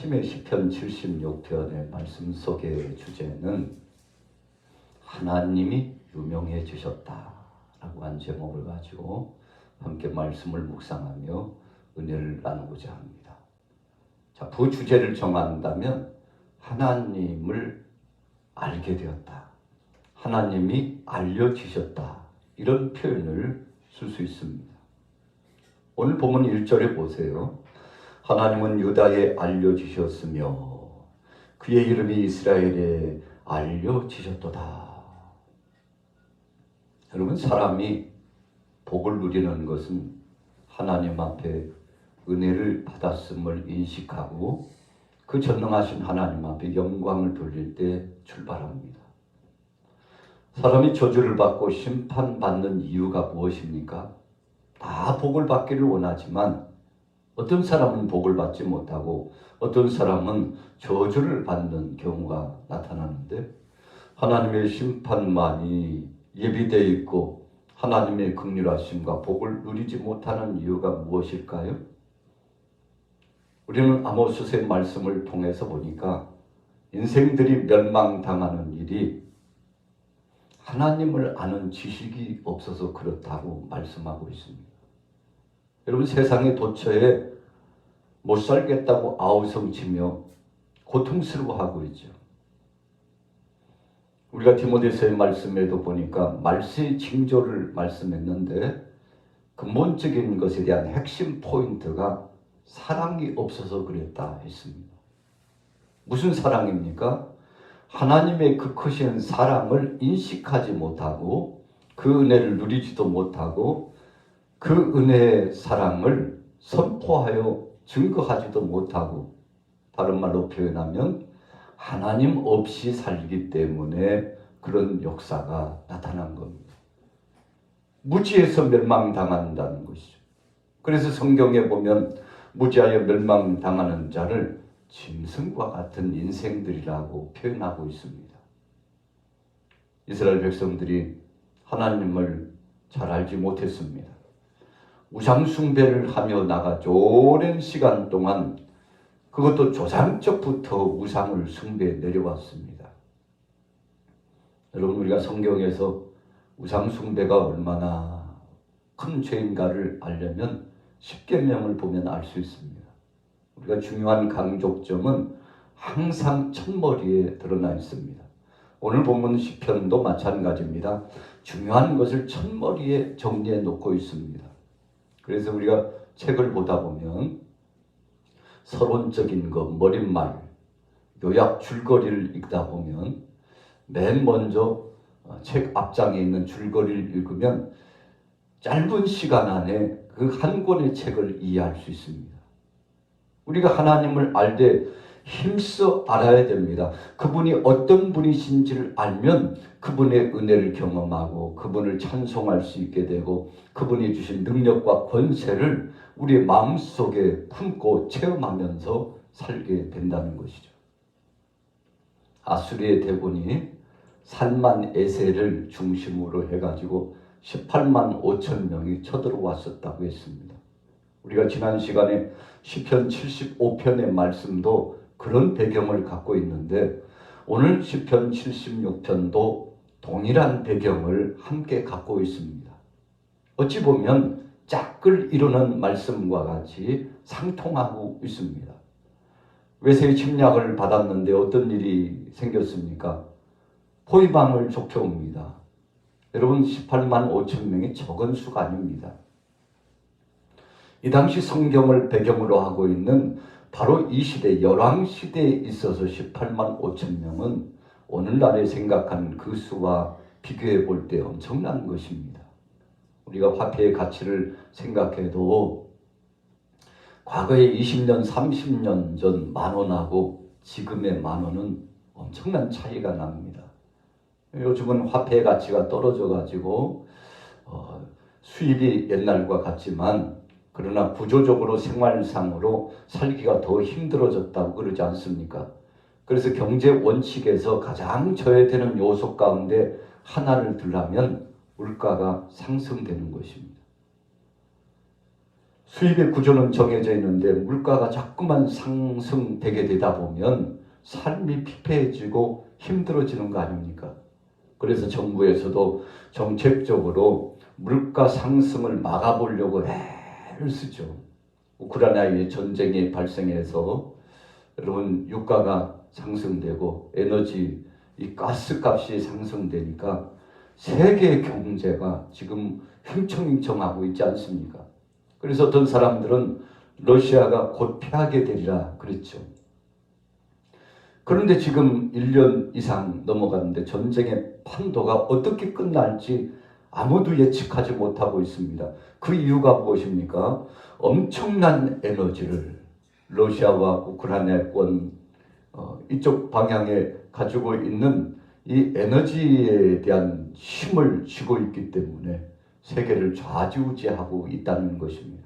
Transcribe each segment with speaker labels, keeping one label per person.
Speaker 1: 아침에 시편 76편의 말씀 속의 주제는 하나님이 유명해지셨다라고 한 제목을 가지고 함께 말씀을 묵상하며 은혜를 나누고자 합니다. 자, 부주제를 정한다면 하나님을 알게 되었다, 하나님이 알려지셨다, 이런 표현을 쓸 수 있습니다. 오늘 본문 1절에 보세요. 하나님은 유다에 알려지셨으며 그의 이름이 이스라엘에 알려지셨도다. 여러분, 사람이 복을 누리는 것은 하나님 앞에 은혜를 받았음을 인식하고 그 전능하신 하나님 앞에 영광을 돌릴 때 출발합니다. 사람이 저주를 받고 심판받는 이유가 무엇입니까? 다 복을 받기를 원하지만 어떤 사람은 복을 받지 못하고 어떤 사람은 저주를 받는 경우가 나타나는데, 하나님의 심판만이 예비되어 있고 하나님의 긍휼하심과 복을 누리지 못하는 이유가 무엇일까요? 우리는 아모스의 말씀을 통해서 보니까 인생들이 멸망당하는 일이 하나님을 아는 지식이 없어서 그렇다고 말씀하고 있습니다. 여러분, 세상의 도처에 못 살겠다고 아우성치며 고통스러워하고 있죠. 우리가 디모데서의 말씀에도 보니까 말세의 징조를 말씀했는데 근본적인 것에 대한 핵심 포인트가 사랑이 없어서 그랬다 했습니다. 무슨 사랑입니까? 하나님의 그 크신 사랑을 인식하지 못하고 그 은혜를 누리지도 못하고 그 은혜의 사랑을 선포하여 증거하지도 못하고, 다른 말로 표현하면 하나님 없이 살기 때문에 그런 역사가 나타난 겁니다. 무지에서 멸망당한다는 것이죠. 그래서 성경에 보면 무지하여 멸망당하는 자를 짐승과 같은 인생들이라고 표현하고 있습니다. 이스라엘 백성들이 하나님을 잘 알지 못했습니다. 우상 숭배를 하며 나가죠. 오랜 시간 동안, 그것도 조상적부터 우상을 숭배해 내려왔습니다. 여러분, 우리가 성경에서 우상 숭배가 얼마나 큰 죄인가를 알려면 십계명을 보면 알 수 있습니다. 우리가 중요한 강조점은 항상 첫머리에 드러나 있습니다. 오늘 본문 시편도 마찬가지입니다. 중요한 것을 첫머리에 정리해 놓고 있습니다. 그래서 우리가 책을 보다 보면 서론적인 것, 머릿말, 요약 줄거리를 읽다 보면 맨 먼저 책 앞장에 있는 줄거리를 읽으면 짧은 시간 안에 그 한 권의 책을 이해할 수 있습니다. 우리가 하나님을 알 때 힘써 알아야 됩니다. 그분이 어떤 분이신지를 알면 그분의 은혜를 경험하고 그분을 찬송할 수 있게 되고 그분이 주신 능력과 권세를 우리의 마음속에 품고 체험하면서 살게 된다는 것이죠. 아수리의 대군이 산만 에셀을 중심으로 해가지고 18만 5천 명이 쳐들어왔었다고 했습니다. 우리가 지난 시간에 시편 75편의 말씀도 그런 배경을 갖고 있는데, 오늘 시편 76편도 동일한 배경을 함께 갖고 있습니다. 어찌 보면 짝을 이루는 말씀과 같이 상통하고 있습니다. 외세의 침략을 받았는데 어떤 일이 생겼습니까? 포위방을 좁혀옵니다. 여러분, 18만 5천 명이 적은 수가 아닙니다. 이 당시 성경을 배경으로 하고 있는 바로 이 시대, 열왕시대에 있어서 18만 5천 명은 오늘날에 생각하는 그 수와 비교해 볼 때 엄청난 것입니다. 우리가 화폐의 가치를 생각해도 과거에 20년, 30년 전 만원하고 지금의 만원은 엄청난 차이가 납니다. 요즘은 화폐의 가치가 떨어져가지고 수입이 옛날과 같지만, 그러나 구조적으로 생활상으로 살기가 더 힘들어졌다고 그러지 않습니까? 그래서 경제 원칙에서 가장 져야 되는 요소 가운데 하나를 들라면 물가가 상승되는 것입니다. 수입의 구조는 정해져 있는데 물가가 자꾸만 상승되게 되다 보면 삶이 피폐해지고 힘들어지는 거 아닙니까? 그래서 정부에서도 정책적으로 물가 상승을 막아보려고 애를 쓰죠. 우크라이나의 전쟁이 발생해서 여러분 유가가 상승되고 에너지, 이 가스값이 상승되니까 세계 경제가 지금 휘청휘청하고 있지 않습니까? 그래서 어떤 사람들은 러시아가 곧 패하게 되리라 그랬죠. 그런데 지금 1년 이상 넘어갔는데 전쟁의 판도가 어떻게 끝날지 아무도 예측하지 못하고 있습니다. 그 이유가 무엇입니까? 엄청난 에너지를 러시아와 우크라이나권 이쪽 방향에 가지고 있는 이 에너지에 대한 힘을 쥐고 있기 때문에 세계를 좌지우지하고 있다는 것입니다.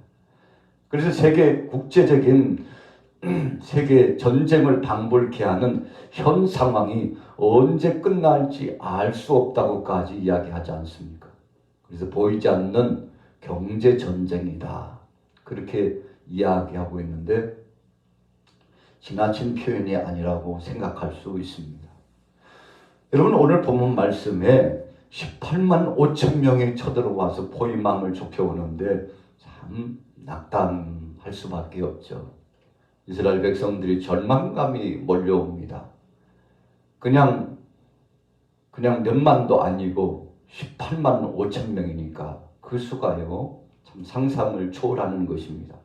Speaker 1: 그래서 세계 국제적인 세계 전쟁을 방불케 하는 현 상황이 언제 끝날지 알 수 없다고까지 이야기하지 않습니까? 그래서 보이지 않는 경제 전쟁이다. 그렇게 이야기하고 있는데 지나친 표현이 아니라고 생각할 수 있습니다. 여러분 오늘 본문 말씀에 18만 5천 명이 쳐들어와서 포위망을 좁혀오는데 참 낙담할 수밖에 없죠. 이스라엘 백성들이 절망감이 몰려옵니다. 그냥 몇만도 아니고 18만 5천 명이니까 그 수가요 참 상상을 초월하는 것입니다.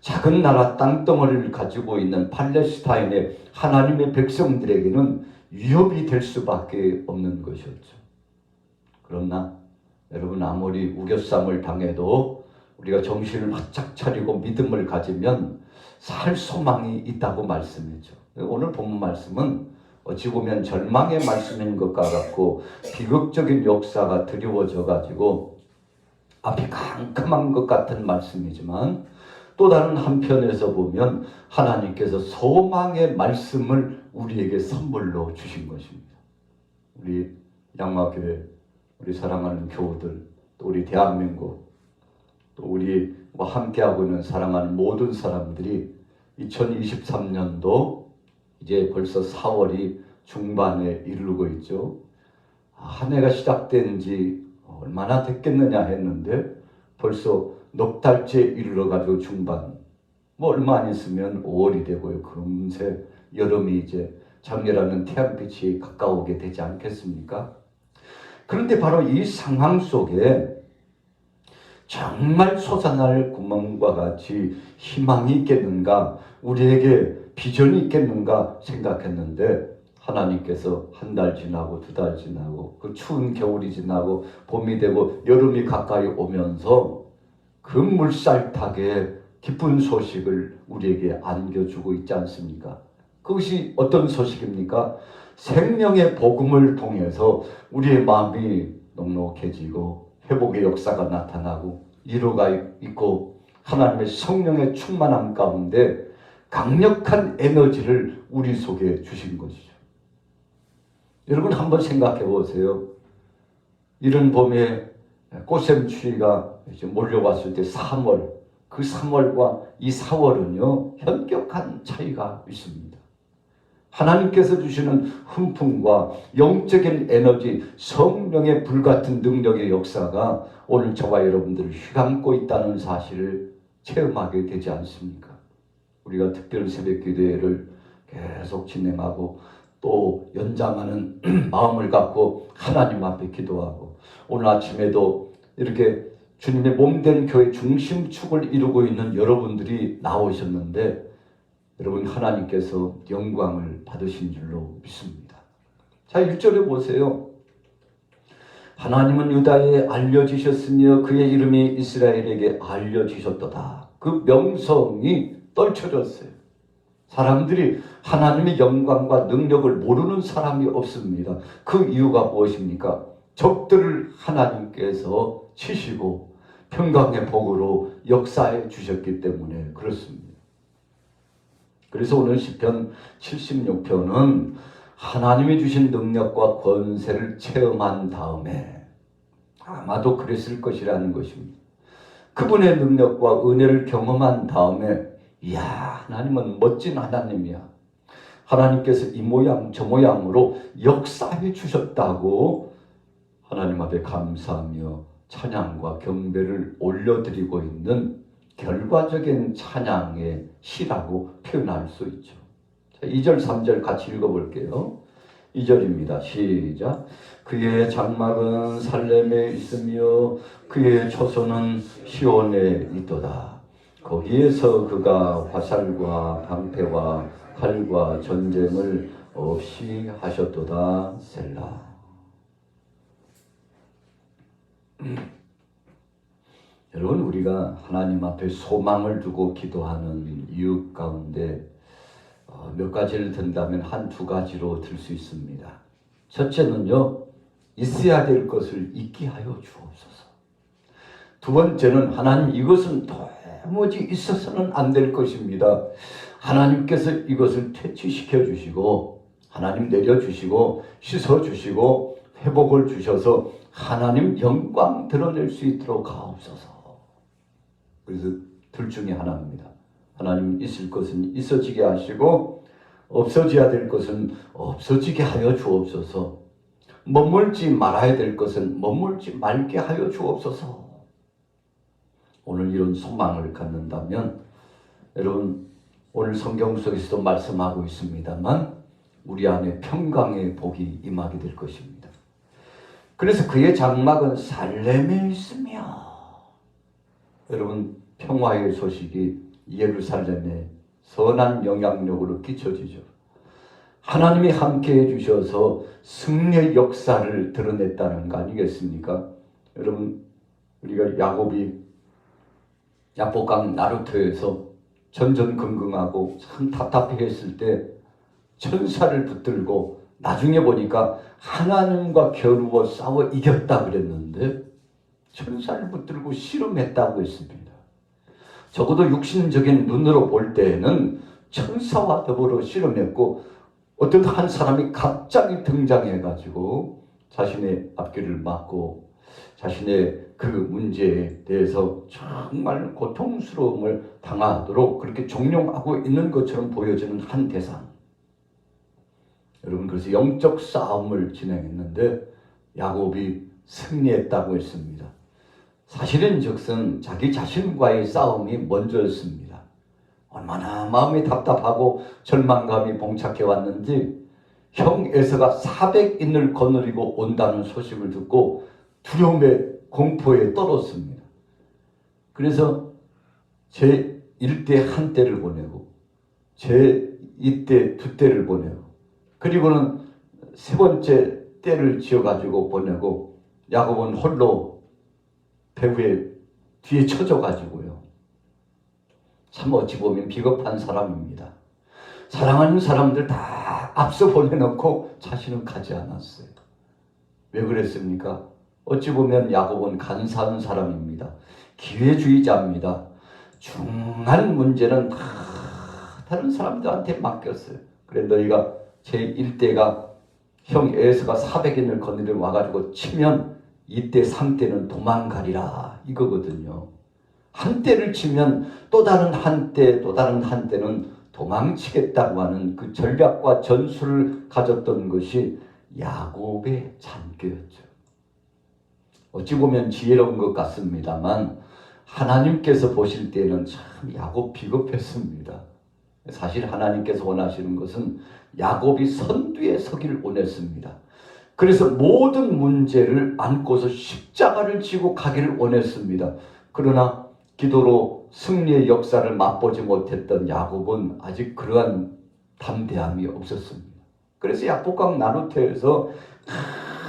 Speaker 1: 작은 나라 땅덩어리를 가지고 있는 팔레스타인의 하나님의 백성들에게는 위협이 될 수밖에 없는 것이었죠. 그러나 여러분 아무리 우겨쌈을 당해도 우리가 정신을 바짝 차리고 믿음을 가지면 살 소망이 있다고 말씀했죠. 오늘 본문 말씀은 어찌 보면 절망의 말씀인 것 같고 비극적인 역사가 드리워져 가지고 앞이 캄캄한 것 같은 말씀이지만 또 다른 한편에서 보면 하나님께서 소망의 말씀을 우리에게 선물로 주신 것입니다. 우리 양화교회, 우리 사랑하는 교우들, 또 우리 대한민국, 또 우리 함께하고 있는 사랑하는 모든 사람들이 2023년도 이제 벌써 4월이 중반에 이르고 있죠. 한 해가 시작된 지 얼마나 됐겠느냐 했는데 벌써 넉 달째 이르러가지고 중반, 얼마 안 있으면 5월이 되고요. 금세 여름이 이제 장렬하는 태양빛이 가까우게 되지 않겠습니까? 그런데 바로 이 상황 속에 정말 솟아날 구멍과 같이 희망이 있겠는가, 우리에게 비전이 있겠는가 생각했는데 하나님께서 한 달 지나고 2달 지나고 그 추운 겨울이 지나고 봄이 되고 여름이 가까이 오면서 그 물살타게 기쁜 소식을 우리에게 안겨주고 있지 않습니까? 그것이 어떤 소식입니까? 생명의 복음을 통해서 우리의 마음이 넉넉해지고 회복의 역사가 나타나고 위로가 있고 하나님의 성령의 충만함 가운데 강력한 에너지를 우리 속에 주신 것이죠. 여러분 한번 생각해 보세요. 이른 봄에 꽃샘추위가 몰려왔을 때 3월, 그 3월과 이 4월은요 현격한 차이가 있습니다. 하나님께서 주시는 훈풍과 영적인 에너지, 성령의 불같은 능력의 역사가 오늘 저와 여러분들을 휘감고 있다는 사실을 체험하게 되지 않습니까? 우리가 특별 새벽 기도회를 계속 진행하고 또 연장하는 마음을 갖고 하나님 앞에 기도하고 오늘 아침에도 이렇게 주님의 몸된 교회 중심축을 이루고 있는 여러분들이 나오셨는데 여러분 하나님께서 영광을 받으신 줄로 믿습니다. 자 1절에 보세요. 하나님은 유다에 알려지셨으며 그의 이름이 이스라엘에게 알려지셨도다. 그 명성이 떨쳐졌어요. 사람들이 하나님의 영광과 능력을 모르는 사람이 없습니다. 그 이유가 무엇입니까? 적들을 하나님께서 치시고 평강의 복으로 역사해 주셨기 때문에 그렇습니다. 그래서 오늘 시편 76편은 하나님이 주신 능력과 권세를 체험한 다음에 아마도 그랬을 것이라는 것입니다. 그분의 능력과 은혜를 경험한 다음에 이야, 하나님은 멋진 하나님이야. 하나님께서 이 모양 저 모양으로 역사해 주셨다고 하나님 앞에 감사하며 찬양과 경배를 올려드리고 있는 결과적인 찬양의 시라고 표현할 수 있죠. 2절 3절 같이 읽어볼게요. 2절입니다. 시작. 그의 장막은 살렘에 있으며 그의 초소는 시온에 있도다. 거기에서 그가 화살과 방패와 칼과 전쟁을 없이 하셨도다. 셀라. 여러분, 우리가 하나님 앞에 소망을 두고 기도하는 이유 가운데 몇 가지를 든다면 한두 가지로 들 수 있습니다. 첫째는요, 있어야 될 것을 잊게 하여 주옵소서. 두 번째는 하나님, 이것은 도무지 있어서는 안 될 것입니다. 하나님께서 이것을 퇴치시켜 주시고 하나님 내려주시고 씻어주시고 회복을 주셔서 하나님 영광 드러낼 수 있도록 하옵소서. 그래서 둘 중에 하나입니다. 하나님 있을 것은 있어지게 하시고 없어져야 될 것은 없어지게 하여 주옵소서. 머물지 말아야 될 것은 머물지 말게 하여 주옵소서. 오늘 이런 소망을 갖는다면 여러분, 오늘 성경 속에서도 말씀하고 있습니다만 우리 안에 평강의 복이 임하게 될 것입니다. 그래서 그의 장막은 살렘에 있으며, 여러분, 평화의 소식이 예루살렘에 선한 영향력으로 끼쳐지죠. 하나님이 함께해 주셔서 승리의 역사를 드러냈다는 거 아니겠습니까? 여러분, 우리가 야복강 나루터에서 전전긍긍하고 참 답답해했을 때 천사를 붙들고 나중에 보니까 하나님과 겨루어 싸워 이겼다 그랬는데 천사를 붙들고 씨름했다고 했습니다. 적어도 육신적인 눈으로 볼 때에는 천사와 더불어 씨름했고 어떤 한 사람이 갑자기 등장해가지고 자신의 앞길을 막고 자신의 그 문제에 대해서 정말 고통스러움을 당하도록 그렇게 종용하고 있는 것처럼 보여지는 한 대상. 여러분, 그래서 영적 싸움을 진행했는데 야곱이 승리했다고 했습니다. 사실은 즉슨 자기 자신과의 싸움이 먼저였습니다. 얼마나 마음이 답답하고 절망감이 봉착해 왔는지 형 에서가 400인을 거느리고 온다는 소식을 듣고 두려움에 공포에 떨었습니다. 그래서 제 1대 한 대를 보내고 제 2대 2대를 보내고 그리고는 세 번째 떼를 지어가지고 보내고 야곱은 홀로 배후에 뒤에 쳐져가지고요. 참 어찌 보면 비겁한 사람입니다. 사랑하는 사람들 다 앞서 보내놓고 자신은 가지 않았어요. 왜 그랬습니까? 어찌 보면 야곱은 간사한 사람입니다. 기회주의자입니다. 중요한 문제는 다 다른 사람들한테 맡겼어요. 그래 너희가 제1대가 형 에서가 400인을 거느려 와가지고 치면 이때 3대는 도망가리라 이거거든요. 한 대를 치면 또 다른 한대 또 다른 한대는 도망치겠다고 하는 그 전략과 전술을 가졌던 것이 야곱의 잔꾀였죠. 어찌 보면 지혜로운 것 같습니다만 하나님께서 보실 때는 참 야곱 비겁했습니다. 사실 하나님께서 원하시는 것은 야곱이 선두에 서기를 원했습니다. 그래서 모든 문제를 안고서 십자가를 지고 가기를 원했습니다. 그러나 기도로 승리의 역사를 맛보지 못했던 야곱은 아직 그러한 담대함이 없었습니다. 그래서 야복강 나루터에서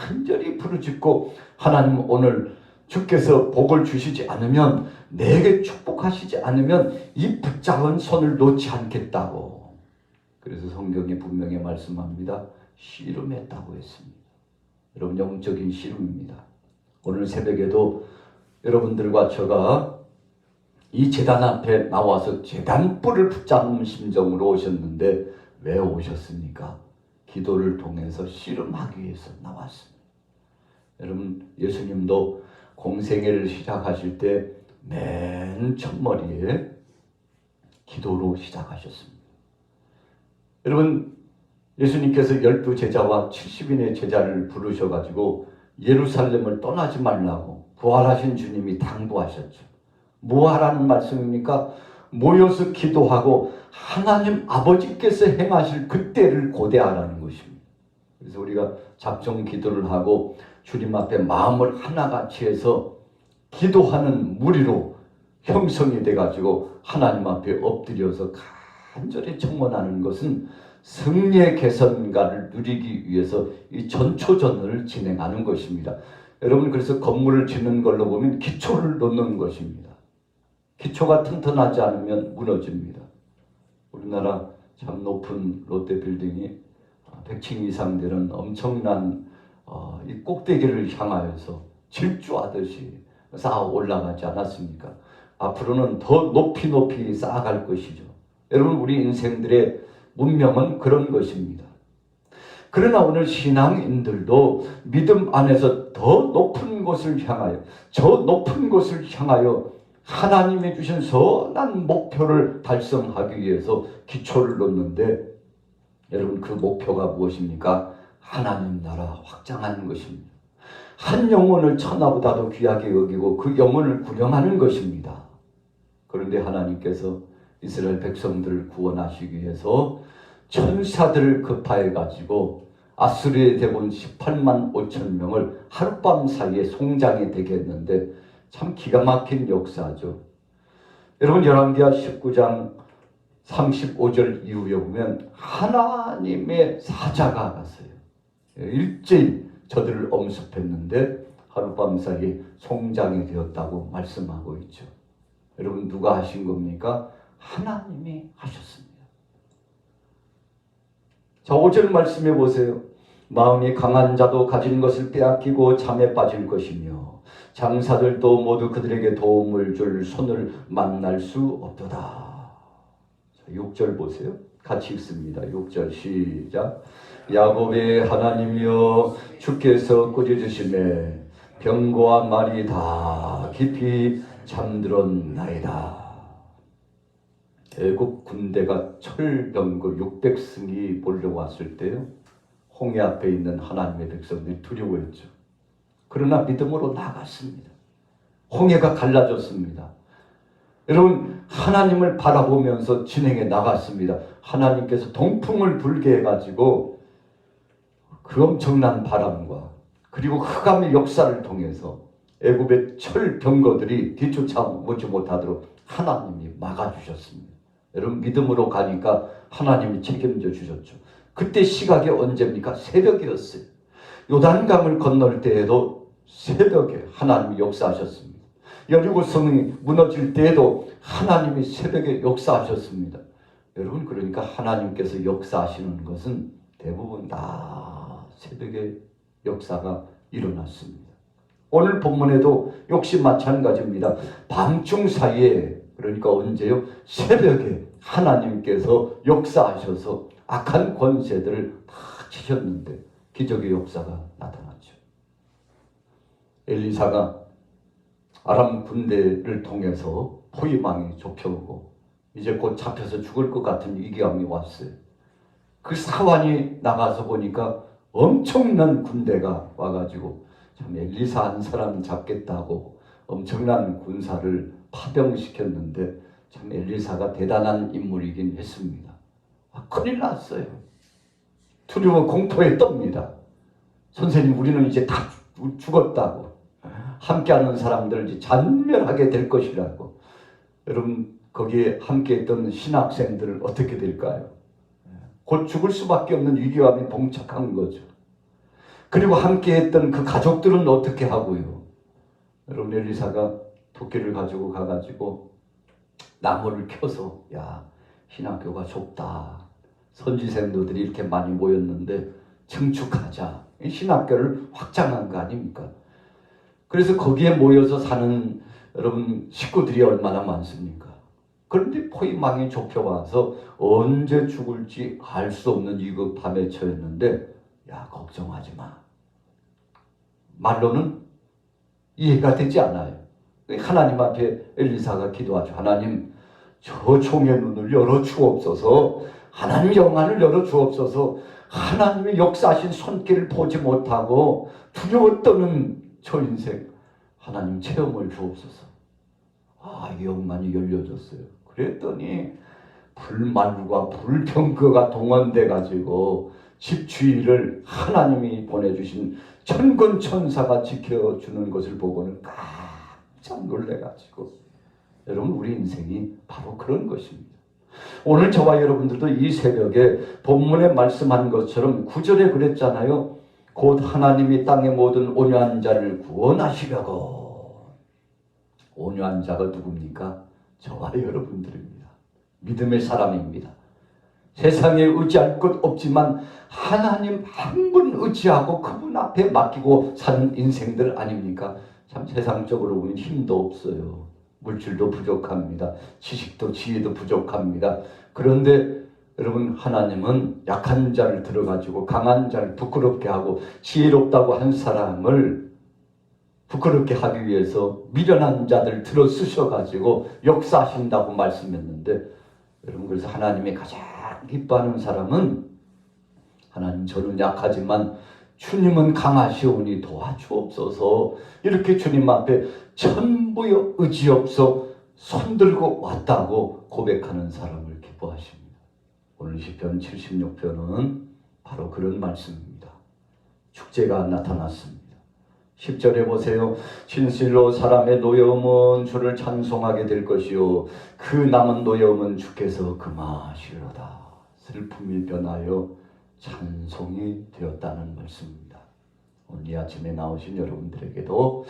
Speaker 1: 간절히 부르짖고 하나님 오늘 주께서 복을 주시지 않으면 내게 축복하시지 않으면 이 붙잡은 손을 놓지 않겠다고. 그래서 성경에 분명히 말씀합니다. 씨름했다고 했습니다. 여러분 영적인 씨름입니다. 오늘 새벽에도 여러분들과 제가 이 제단 앞에 나와서 제단불을 붙잡는 심정으로 오셨는데 왜 오셨습니까? 기도를 통해서 씨름하기 위해서 나왔습니다. 여러분 예수님도 공생애를 시작하실 때 맨 첫머리에 기도로 시작하셨습니다. 여러분, 예수님께서 12제자와 70인의 제자를 부르셔가지고 예루살렘을 떠나지 말라고 부활하신 주님이 당부하셨죠. 뭐 하라는 말씀입니까? 모여서 기도하고 하나님 아버지께서 행하실 그 때를 고대하라는 것입니다. 그래서 우리가 작정 기도를 하고 주님 앞에 마음을 하나같이 해서 기도하는 무리로 형성이 돼가지고 하나님 앞에 엎드려서 간절히 청원하는 것은 승리의 개선가를 누리기 위해서 이 전초전을 진행하는 것입니다. 여러분, 그래서 건물을 짓는 걸로 보면 기초를 놓는 것입니다. 기초가 튼튼하지 않으면 무너집니다. 우리나라 참 높은 롯데빌딩이 100층 이상 되는 엄청난 이 꼭대기를 향하여서 질주하듯이 쌓아 올라가지 않았습니까? 앞으로는 더 높이 쌓아갈 것이죠. 여러분, 우리 인생들의 문명은 그런 것입니다. 그러나 오늘 신앙인들도 믿음 안에서 더 높은 곳을 향하여, 저 높은 곳을 향하여 하나님이 주신 선한 목표를 달성하기 위해서 기초를 놓는데, 여러분, 그 목표가 무엇입니까? 하나님 나라 확장하는 것입니다. 한 영혼을 천하보다도 귀하게 여기고 그 영혼을 구령하는 것입니다. 그런데 하나님께서 이스라엘 백성들을 구원하시기 위해서 천사들을 급파해 가지고 아수르의 대군 18만 5천 명을 하룻밤 사이에 송장이 되게 했는데 참 기가 막힌 역사죠. 여러분, 열왕기하 19장 35절 이후에 보면 하나님의 사자가 갔어요. 일제히 저들을 엄습했는데 하룻밤 사이에 송장이 되었다고 말씀하고 있죠. 여러분, 누가 하신 겁니까? 하나님이 하셨습니다. 자, 5절 말씀해 보세요. 마음이 강한 자도 가진 것을 빼앗기고 잠에 빠질 것이며 장사들도 모두 그들에게 도움을 줄 손을 만날 수 없도다. 자, 6절 보세요. 같이 읽습니다. 6절 시작. 야곱의 하나님이여, 주께서 꾸짖으심에 병거와 말이 다 깊이 잠들었나이다. 애국 군대가 철병거 600승이 몰려왔을 때요, 홍해 앞에 있는 하나님의 백성들이 두려워했죠. 그러나 믿음으로 나갔습니다. 홍해가 갈라졌습니다. 여러분, 하나님을 바라보면서 진행해 나갔습니다. 하나님께서 동풍을 불게 해가지고 그 엄청난 바람과 그리고 흑암의 역사를 통해서 애굽의 철병거들이 뒤쫓아오지 못하도록 하나님이 막아주셨습니다. 여러분, 믿음으로 가니까 하나님이 책임져 주셨죠. 그때 시각이 언제입니까? 새벽이었어요. 요단강을 건널 때에도 새벽에 하나님이 역사하셨습니다. 여리고 성이 무너질 때에도 하나님이 새벽에 역사하셨습니다. 여러분, 그러니까 하나님께서 역사하시는 것은 대부분 다 새벽에 역사가 일어났습니다. 오늘 본문에도 역시 마찬가지입니다. 밤중 사이에, 그러니까 언제요? 새벽에 하나님께서 역사하셔서 악한 권세들을 다 치셨는데 기적의 역사가 나타났죠. 엘리사가 아람 군대를 통해서 포위망이 좁혀오고 이제 곧 잡혀서 죽을 것 같은 위기감이 왔어요. 그 사환이 나가서 보니까 엄청난 군대가 와가지고 참 엘리사 한 사람 잡겠다고 엄청난 군사를 파병시켰는데 참 엘리사가 대단한 인물이긴 했습니다. 큰일 났어요. 두려워 공포에 떱니다. 선생님, 우리는 이제 다 죽었다고. 함께하는 사람들 이제 잔멸하게 될 것이라고. 여러분, 거기에 함께했던 신학생들은 어떻게 될까요? 곧 죽을 수밖에 없는 위기감이 봉착한 거죠. 그리고 함께했던 그 가족들은 어떻게 하고요? 여러분, 엘리사가 도끼를 가지고 가가지고 나무를 켜서, 야, 신학교가 좁다. 선지생도들이 이렇게 많이 모였는데 증축하자. 신학교를 확장한 거 아닙니까? 그래서 거기에 모여서 사는 여러분 식구들이 얼마나 많습니까? 그런데 포위망이 좁혀와서 언제 죽을지 알 수 없는 위급함에 처했는데, 야, 걱정하지 마. 말로는 이해가 되지 않아요. 하나님 앞에 엘리사가 기도하죠. 하나님, 저 종의 눈을 열어 주옵소서. 하나님 영안을 열어 주옵소서. 하나님의 역사하신 손길을 보지 못하고 두려워 떠는 저 인생, 하나님 체험을 주옵소서. 영안이 열려졌어요. 그랬더니 불만과 불평거가 동원돼 가지고 집주위를 하나님이 보내주신 천군 천사가 지켜주는 것을 보고는 깜짝 놀래가지고, 여러분, 우리 인생이 바로 그런 것입니다. 오늘 저와 여러분들도 이 새벽에 본문에 말씀한 것처럼 9절에 그랬잖아요. 곧 하나님이 땅의 모든 온유한 자를 구원하시려고. 온유한 자가 누굽니까? 저와 여러분들입니다. 믿음의 사람입니다. 세상에 의지할 것 없지만 하나님 한 분 의지하고 그분 앞에 맡기고 사는 인생들 아닙니까? 참 세상적으로 보면 힘도 없어요. 물질도 부족합니다. 지식도 지혜도 부족합니다. 그런데 여러분, 하나님은 약한 자를 들어가지고 강한 자를 부끄럽게 하고 지혜롭다고 한 사람을 부끄럽게 하기 위해서 미련한 자들 들어 쓰셔가지고 역사하신다고 말씀했는데, 여러분, 그래서 하나님이 가장 기뻐하는 사람은, 하나님, 저는 약하지만 주님은 강하시오니 도와주옵소서, 이렇게 주님 앞에 전부여 의지없어 손들고 왔다고 고백하는 사람을 기뻐하십니다. 오늘 시편 76편은 바로 그런 말씀입니다. 축제가 나타났습니다. 10절에 보세요. 진실로 사람의 노여움은 주를 찬송하게 될 것이요 그 남은 노여움은 주께서 금하시리로다. 슬픔이 변하여 찬송이 되었다는 말씀입니다. 오늘 이 아침에 나오신 여러분들에게도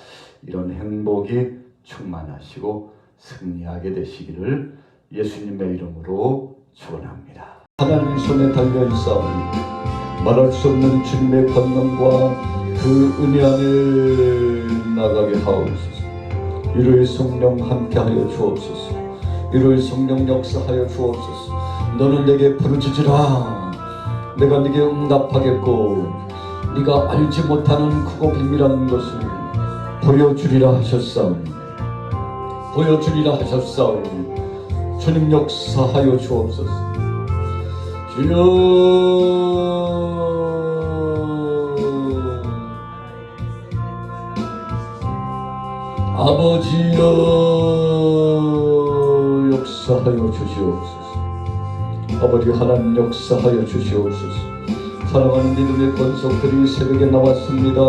Speaker 1: 이런 행복이 충만하시고 승리하게 되시기를 예수님의 이름으로 축원합니다. 하나님 손에 달려있사오니 말할 수 없는 주님의 권능과 그 은혜 안에 나가게 하옵소서. 이로의 성령 함께하여 주옵소서. 이로의 성령 역사하여 주옵소서. 너는 내게 부르짖으라. 내가 네게 응답하겠고 네가 알지 못하는 크고 비밀한 것을 보여주리라 하셨사오니 주님 역사하여 주옵소서. 주여 아버지여 역사하여 주시옵소서. 아버지 하나님 역사하여 주시옵소서. 사랑하는 믿음의 권속들이 새벽에 나왔습니다.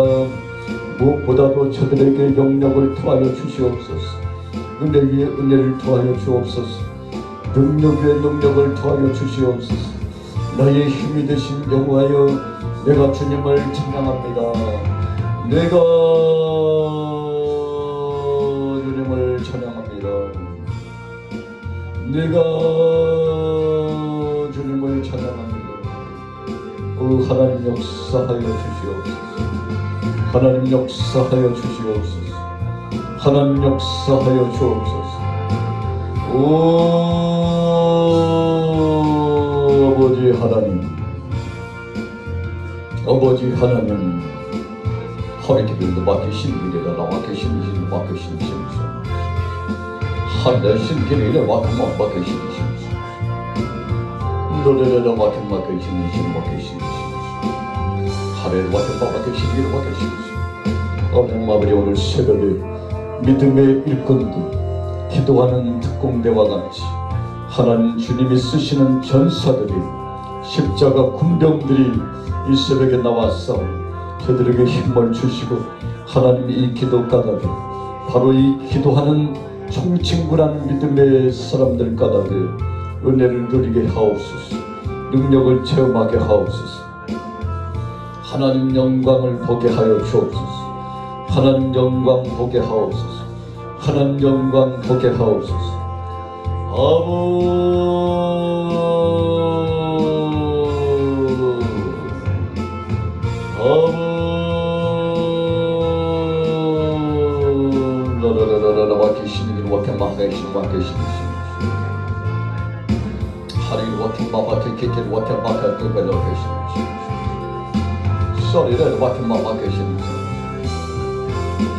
Speaker 1: 무엇보다도 저들에게 영역을 더하여 주시옵소서. 은혜 위에 은혜를 더하여 주옵소서. 능력 위에 능력을 더하여 주시옵소서. 나의 힘이 되신 여호와여, 내가 주님을 찬양합니다. 내가 주님을 찬양합니다. 내가 주님을 찬양합니다. 하나님 역사하여 주시옵소서. 하나님 역사하여 주시옵소서. 하나님 역사하여 주옵소서. 아버지 하나님, 아버지 하나님, 허리케빈도 맡기신 길에다 맡기신 신 맡기신 신수 하늘신 길에 맡기만 맡기신 신수 노래를 맡기신 신 맡기신 신수 하늘을 맡기신 길에 맡기신 신수. 하나님 아버지, 오늘 새벽에 믿음의 일꾼들 기도하는 특공대와 같이 하나님 주님이 쓰시는 전사들이 십자가 군병들이 이 새벽에 나왔사오. 저들에게 힘을 주시고 하나님 이 기도 까닭에 바로 이 기도하는 총친구라는 믿음의 사람들 까닭에 은혜를 누리게 하옵소서. 능력을 체험하게 하옵소서. 하나님 영광을 보게 하여 주옵소서. 하나님 영광 보게 하옵소서. 하나님 영광 보게 하옵소서.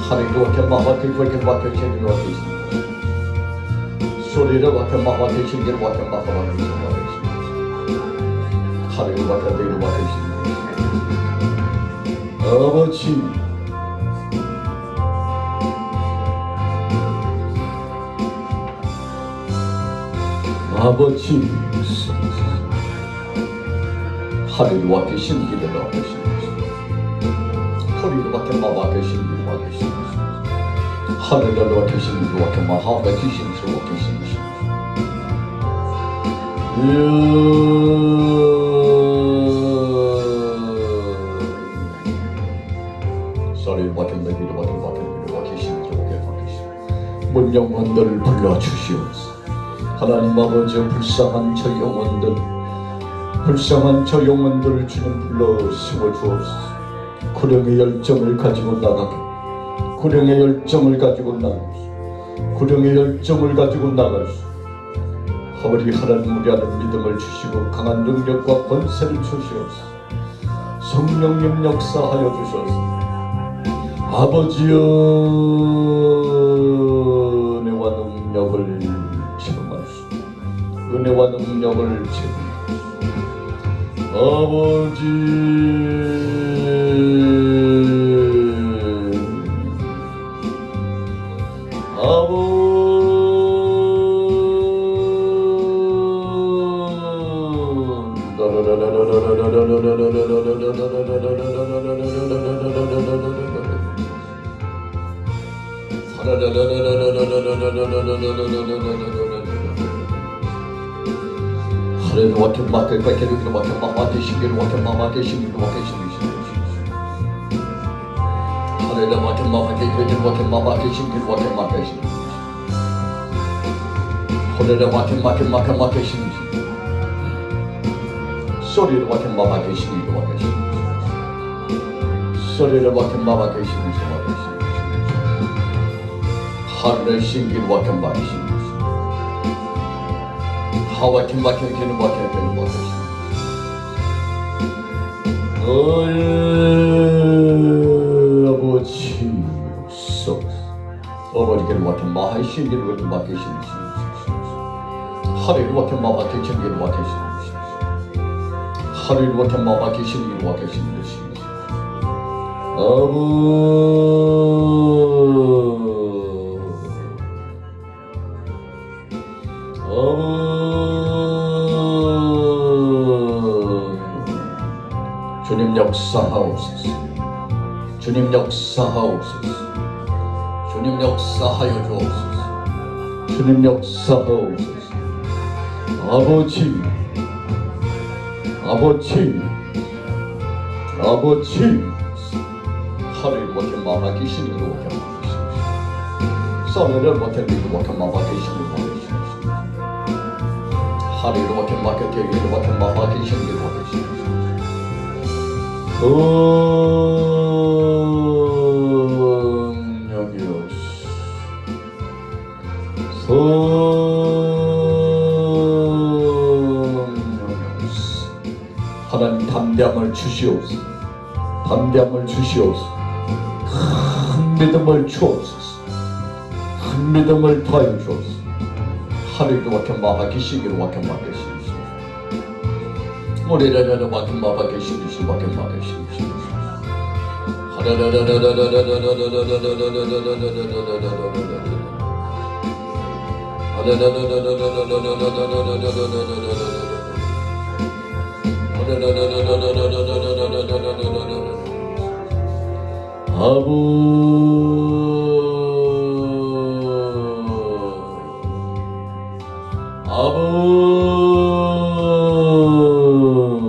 Speaker 1: 하늘도 와케 마바케 와케 와케 체리로 와케 소리를 와케 마바케 신기를 와케 마바케 신기를 하늘도 와케 내로 와케 신기 아버지 아버지 하늘도 와케 신기를 와케 신기 허리도 와케 마바케 신기를 와케 신기 하늘도 와케 신기를 와케 마바케 신기를 와케 신기 소리를 와케 내기를 와케 신기를 와케 신기 문 영혼들을 불러주시옵소서. 하나님 아버지 불쌍한 저 영혼들을 주님 불러 세워주옵소서. 구령의 열정을 가지고 나가게 구령의 열정을 가지고 나갈 수 아버지 하나님 우리 안에 믿음을 주시고 강한 능력과 권세를 주시옵소서. 성령님 역사하여 주셔서 아버지여 은혜와 능력을 체험할 수 은혜와 능력을 체험할 수 아버지 하늘도 와케 마케 바케르기로 와케 마마케 신기로 와케 마마케 신기로 와케 신기 하늘도 와케 마마케 그리로 와케 마마케 신기로 와케 마케 신기 하늘도 와케 마케 신기 소리로 와케 마마케 신기로 와케 신기 소리로 와케 마마케 신기로 와케 신기 하늘의 신기로 와케 마케 신기 하와 김박현 기는 박현 기는 박현 아버지 속 아버지 기는 박현 마하이 신기는 박현 박현 신기 하늘의 박현 마박현 신기는 박현 신기 하늘의 박현 마박현 신기는 박현 신기 주님 역사하옵소서. 주님 역사하옵소서. 주님 역사하여 주옵소서. 주님 역사하옵소서. 아버지 하늘을 와케 마마케 신기로 와케 마마케 신기 썰을 와케 미로 와케 마마케 신기로 와케 신기 하늘을 와케 마케 계기로 와케 마마케 신기로 와케 신기 하나님 담대함을 주시옵소서. 담대함을 주시옵소서. 큰 믿음을 주옵소서. 큰 믿음을 더하여 주옵소서. 하늘도 와케 마마케 신기로 와케 마케 신기 우리라는 와케 마마케 신기 와케 마케 신기 아부